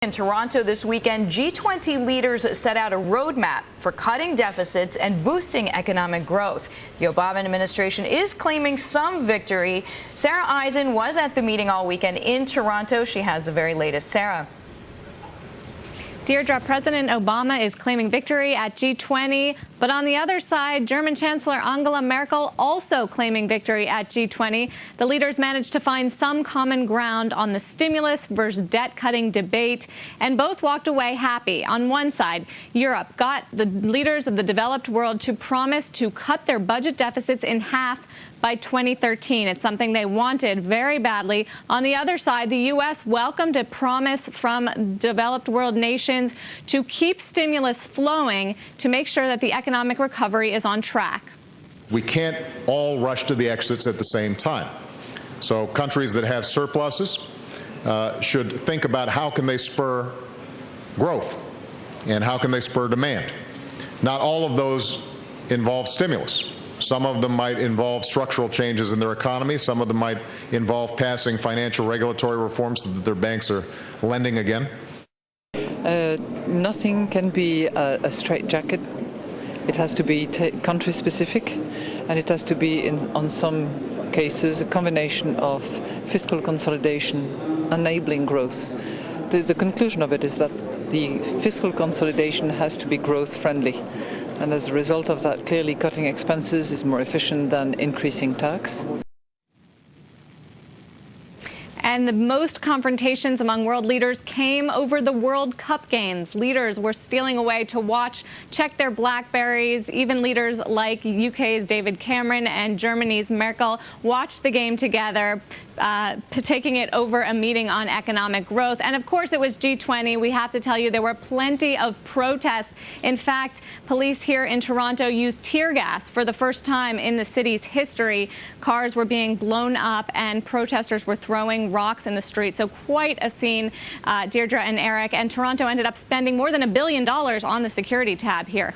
In Toronto this weekend, G20 leaders set out a roadmap for cutting deficits and boosting economic growth. The Obama administration is claiming some victory. Sara Eisen was at the meeting all weekend in Toronto. She has the very latest. Sara. Deirdre, President Obama is claiming victory at G20, but on the other side, German Chancellor Angela Merkel also claiming victory at G20. The leaders managed to find some common ground on the stimulus versus debt-cutting debate, and both walked away happy. On one side, Europe got the leaders of the developed world to promise to cut their budget deficits in half by 2013. It's something they wanted very badly. On the other side, the U.S. welcomed a promise from developed world nations to keep stimulus flowing to make sure that the economic recovery is on track. We can't all rush to the exits at the same time. So countries that have surpluses should think about how can they spur growth and how can they spur demand. Not all of those involve stimulus. Some of them might involve structural changes in their economy. Some of them might involve passing financial regulatory reforms so that their banks are lending again. Nothing can be a straitjacket. It has to be country specific, and it has to be, on some cases, a combination of fiscal consolidation, enabling growth. The conclusion of it is that the fiscal consolidation has to be growth friendly. And as a result of that, clearly cutting expenses is more efficient than increasing tax. And the most confrontations among world leaders came over the World Cup games. Leaders were stealing away to watch, check their Blackberries. Even leaders like UK's David Cameron and Germany's Merkel watched the game together, taking it over a meeting on economic growth. And of course, it was G20. We have to tell you, there were plenty of protests. In fact, police here in Toronto used tear gas for the first time in the city's history. Cars were being blown up and protesters were throwing rocks in the street. So quite a scene, Deirdre and Eric. And Toronto ended up spending more than $1 billion on the security tab here.